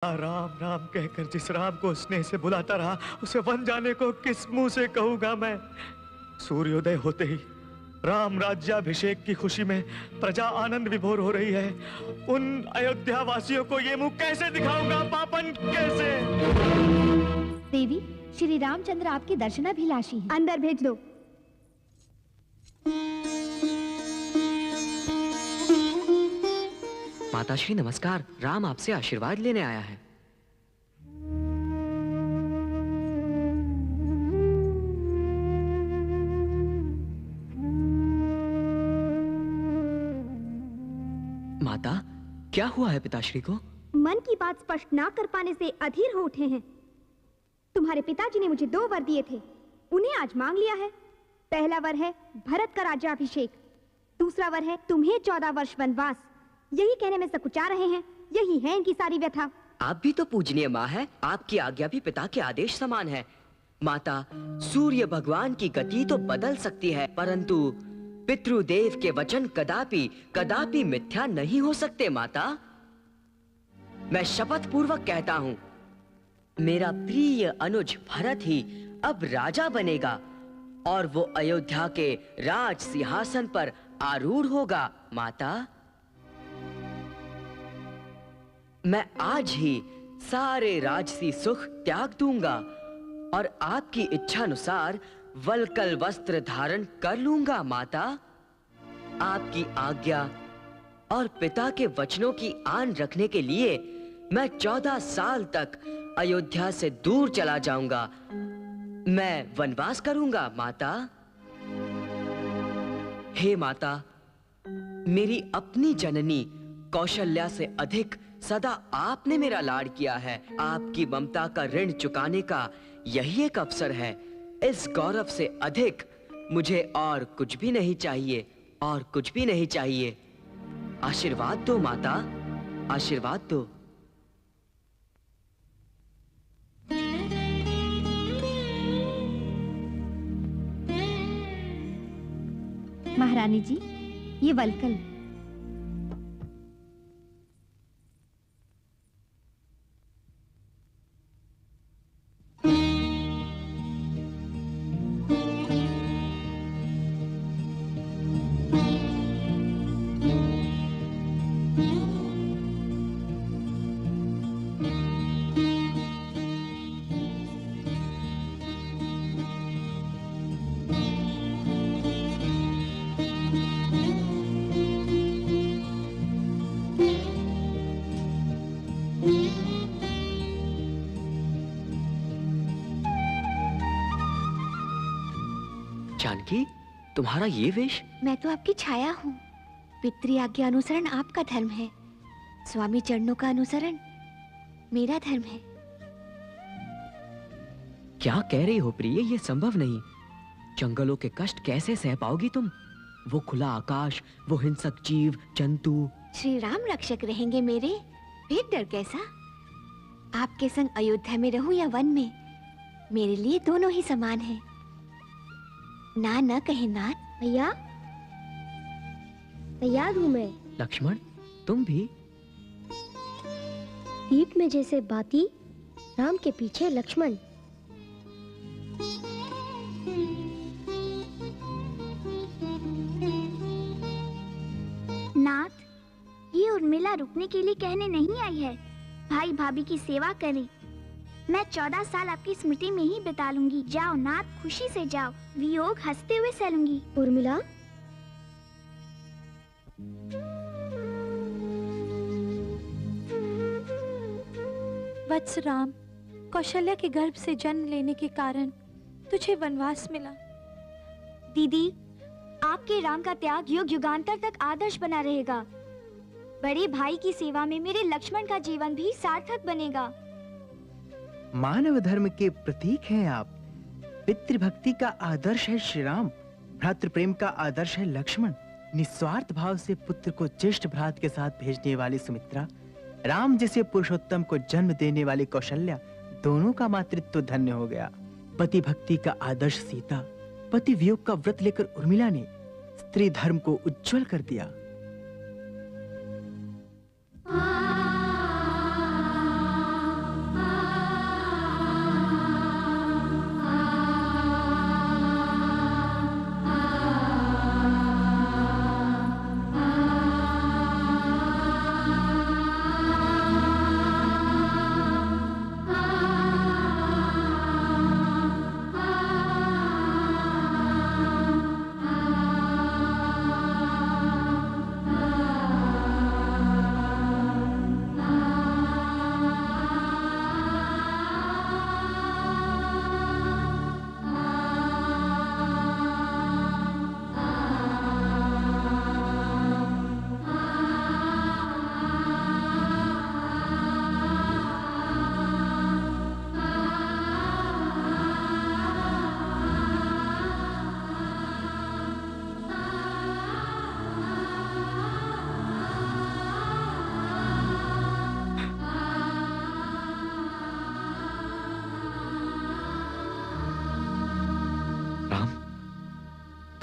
राम राम कहकर जिस राम को स्नेह से बुलाता रहा, उसे वन जाने को किस मुंह से कहूंगा मैं। सूर्योदय होते ही राम राज्याभिषेक की खुशी में प्रजा आनंद विभोर हो रही है। उन अयोध्या वासियों को ये मुंह कैसे दिखाऊंगा, पापन कैसे? देवी, श्री रामचंद्र आपकी दर्शनाभिलाषी हैं। अंदर भेज दो। माताश्री नमस्कार, राम आपसे आशीर्वाद लेने आया है। माता, क्या हुआ है पिताश्री को? मन की बात स्पष्ट ना कर पाने से अधीर हो उठे हैं। तुम्हारे पिताजी ने मुझे 2 वर दिए थे, उन्हें आज मांग लिया है। पहला वर है भरत का राज्याभिषेक, दूसरा वर है तुम्हें 14 वर्ष वनवास। यही कहने में सकुचा रहे हैं, यही है इनकी सारी व्यथा। आप भी तो पूजनीय माँ है, आपकी आज्ञा भी पिता के आदेश समान है। माता, सूर्य भगवान की गति तो बदल सकती है, परंतु पितृदेव के वचन कदापि कदापि मिथ्या नहीं हो सकते। माता, मैं शपथ पूर्वक कहता हूँ, मेरा प्रिय अनुज भरत ही अब राजा बनेगा और वो अयोध्या के राज सिंहासन पर आरूढ़ होगा। माता, मैं आज ही सारे राजसी सुख त्याग दूंगा और आपकी इच्छा अनुसार वल्कल वस्त्र धारण कर लूंगा। माता, आपकी आज्ञा और पिता के वचनों की आन रखने के लिए मैं 14 साल तक अयोध्या से दूर चला जाऊंगा। मैं वनवास करूंगा। माता, हे माता, मेरी अपनी जननी कौशल्या से अधिक सदा आपने मेरा लाड किया है। आपकी ममता का ऋण चुकाने का यही एक अवसर है। इस गौरव से अधिक मुझे और कुछ भी नहीं चाहिए, और कुछ भी नहीं चाहिए। आशीर्वाद दो माता, आशीर्वाद दो। महारानी जी, ये वल्कल। जानकी, तुम्हारा ये वेश? मैं तो आपकी छाया हूँ। पितृ आज्ञा अनुसरण आपका धर्म है, स्वामी चरणों का अनुसरण मेरा धर्म है। क्या कह रही हो प्रिय? ये संभव नहीं। जंगलों के कष्ट कैसे सह पाओगी तुम? वो खुला आकाश, वो हिंसक जीव जंतु। श्री राम रक्षक रहेंगे मेरे, फिर डर कैसा? आपके संग अयोध्या में रहूं या वन में, मेरे लिए दोनों ही समान हैं। ना न कहे नाथ। भैया, तैयार हूँ मैं। लक्ष्मण, तुम भी? दीप में जैसे बाती, राम के पीछे लक्ष्मण। नाथ, ये उर्मिला रुकने के लिए कहने नहीं आई है। भाई भाभी की सेवा करें। मैं 14 साल आपकी स्मृति में ही बिता लूंगी। जाओ नाथ, खुशी से जाओ, वियोग हंसते हुए सहलूंगी। उर्मिला, वत्स राम, कौशल्या के गर्भ से जन्म लेने के कारण तुझे वनवास मिला। दीदी, आपके राम का त्याग युग युगांतर तक आदर्श बना रहेगा। बड़े भाई की सेवा में मेरे लक्ष्मण का जीवन भी सार्थक बनेगा। मानव धर्म के प्रतीक हैं आप। पितृभक्ति का आदर्श है श्री राम, भ्रातृ प्रेम का आदर्श है लक्ष्मण, निस्वार्थ भाव से पुत्र को ज्येष्ठ भ्रात के साथ भेजने वाली सुमित्रा, राम जैसे पुरुषोत्तम को जन्म देने वाली कौशल्या, दोनों का मातृत्व धन्य हो गया। पति भक्ति का आदर्श सीता, पति वियोग का व्रत लेकर उर्मिला ने स्त्री धर्म को उज्जवल कर दिया।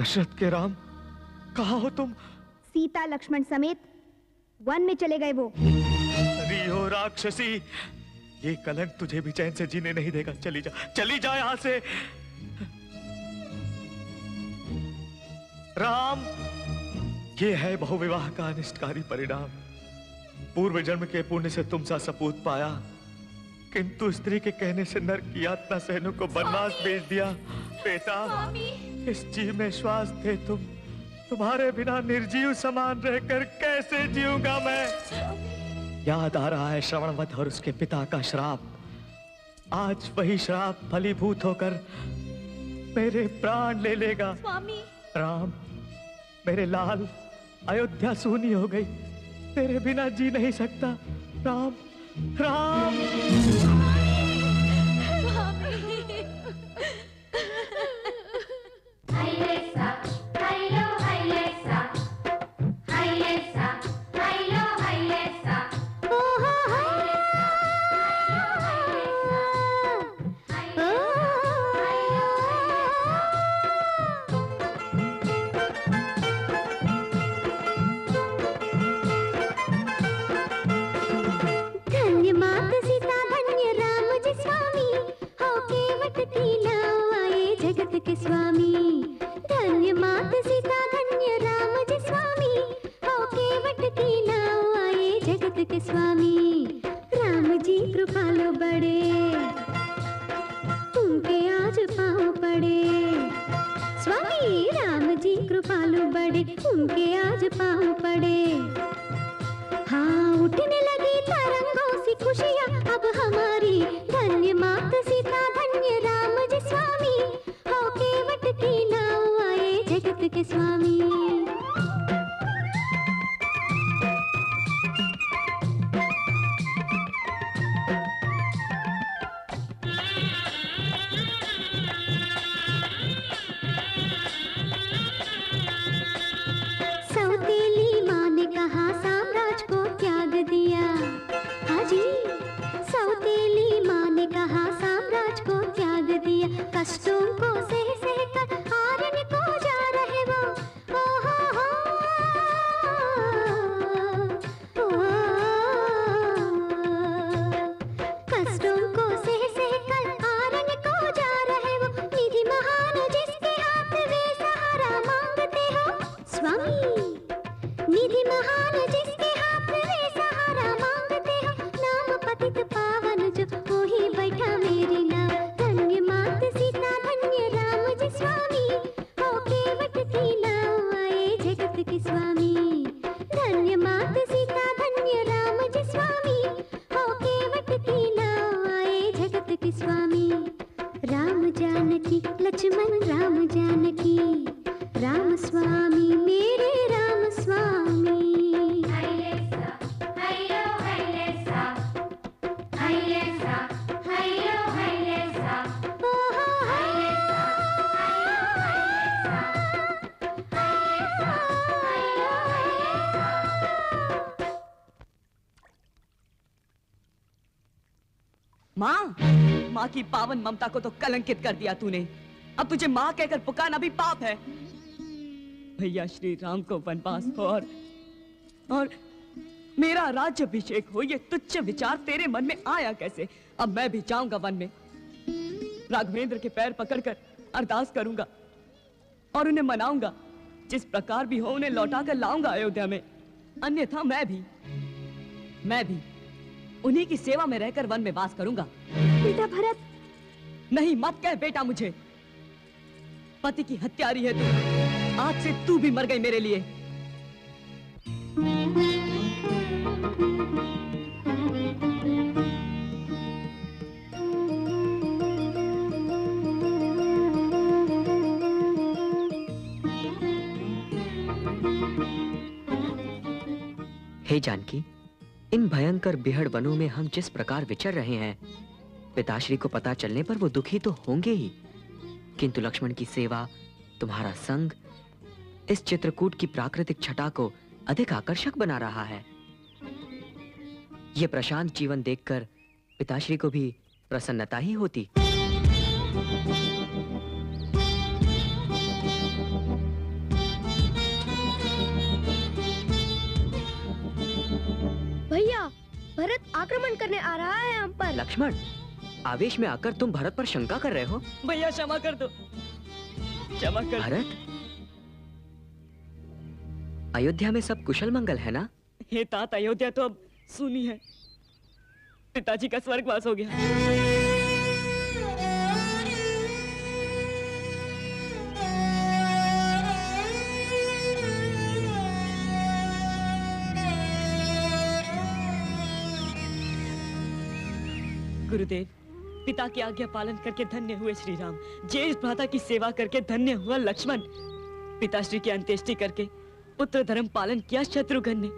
दशरथ के राम, कहाँ हो तुम? सीता लक्ष्मण समेत वन में चले गए वो। रियो राक्षसी, ये कलंक तुझे भी चैन से जीने नहीं देगा। चली जा यहां से। राम, ये है बहुविवाह का अनिष्टकारी परिणाम। पूर्व जन्म के पुण्य से तुम सा सपूत पाया, किंतु स्त्री के कहने से नर की यातना सहनु को बनवास भेज दिया। बेटा, इस जीव में श्वास थे तुम, तुम्हारे बिना निर्जीव समान रहकर कैसे जीऊंगा मैं? याद आ रहा है श्रवणवध और उसके पिता का श्राप। आज वही श्राप फलीभूत होकर मेरे प्राण ले लेगा। स्वामी। राम, मेरे लाल, अयोध्या सूनी हो गई, तेरे बिना जी नहीं सकता। राम, राम। माँ की पावन ममता को तो कलंकित कर दिया तूने। अब तुझे माँ कहकर पुकारना भी पाप है। भैया श्री राम को वनवास हो और मेरा राज्याभिषेक हो, ये तुच्छ विचार तेरे मन में आया कैसे? अब मैं भी जाऊंगा वन में, राघवेंद्र के पैर पकड़कर अरदास करूंगा और उन्हें मनाऊंगा। जिस प्रकार भी हो उन्हें लौटा कर लाऊंगा अयोध्या में। अन्यथा मैं भी उन्हीं की सेवा में रहकर वन में वास करूंगा। बेटा भरत। नहीं, मत कह बेटा मुझे। पति की हत्यारी है तू। आज से तू भी मर गई मेरे लिए। हे जानकी, इन भयंकर बिहड़ वनों में हम जिस प्रकार विचर रहे हैं, पिताश्री को पता चलने पर वो दुखी तो होंगे ही, किंतु लक्ष्मण की सेवा, तुम्हारा संग इस चित्रकूट की प्राकृतिक छटा को अधिक आकर्षक बना रहा है। ये प्रशांत जीवन देखकर पिताश्री को भी प्रसन्नता ही होती। आक्रमण करने आ रहा है हम पर। लक्ष्मण, आवेश में आकर तुम भरत पर शंका कर रहे हो? भैया क्षमा कर दो, क्षमा कर। भरत, अयोध्या में सब कुशल मंगल है ना? हे तात, अयोध्या तो अब सुनी है। पिताजी का स्वर्गवास हो गया। गुरुदेव, पिता की आज्ञा पालन करके धन्य हुए श्री राम, ज्येष्ठ भ्राता की सेवा करके धन्य हुआ लक्ष्मण, पिताश्री की अंत्येष्टि करके पुत्र धर्म पालन किया शत्रुघ्न ने,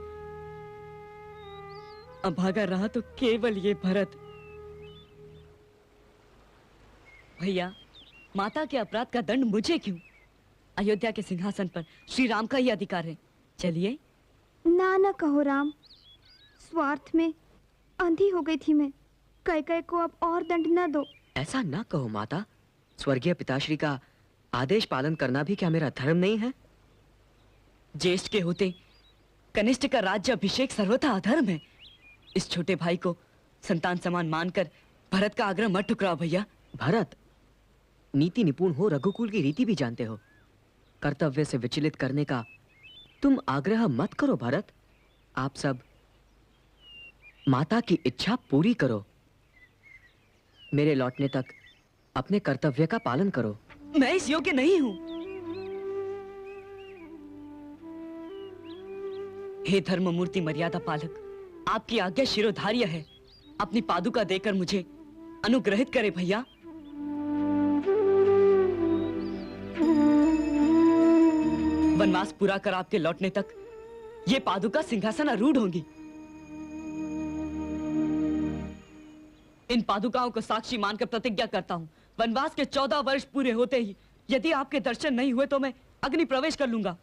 अभागा रहा तो केवल ये भरत। भैया, माता के अपराध का दंड मुझे क्यों? अयोध्या के सिंहासन पर श्री राम का ही अधिकार है। चलिए। ना ना कहो राम, स्वार्थ में अंधी हो गई थी मैं। कैकेयी को अब और दंड न दो। ऐसा ना कहो माता, स्वर्गीय पिताश्री का आदेश पालन करना भी क्या मेरा धर्म नहीं है? ज्येष्ठ के होते कनिष्ठ का राज्य अभिषेक सर्वथा अधर्म है। इस छोटे भाई को संतान समान मानकर भरत का आग्रह मत ठुकराओ भैया। भरत, नीति निपुण हो, रघुकुल की रीति भी जानते हो, कर्तव्य से विचलित करने का तुम आग्रह मत करो भरत। आप सब माता की इच्छा पूरी करो, मेरे लौटने तक अपने कर्तव्य का पालन करो। मैं इस योग्य नहीं हूं। हे धर्म मूर्ति मर्यादा पालक, आपकी आज्ञा शिरोधार्य है। अपनी पादुका देकर मुझे अनुग्रहित करे भैया। वनवास पूरा कर आपके लौटने तक ये पादुका सिंहासन आरूढ़ होंगी। इन पादुकाओं को साक्षी मानकर प्रतिज्ञा करता हूँ, वनवास के 14 वर्ष पूरे होते ही यदि आपके दर्शन नहीं हुए तो मैं अग्नि प्रवेश कर लूंगा।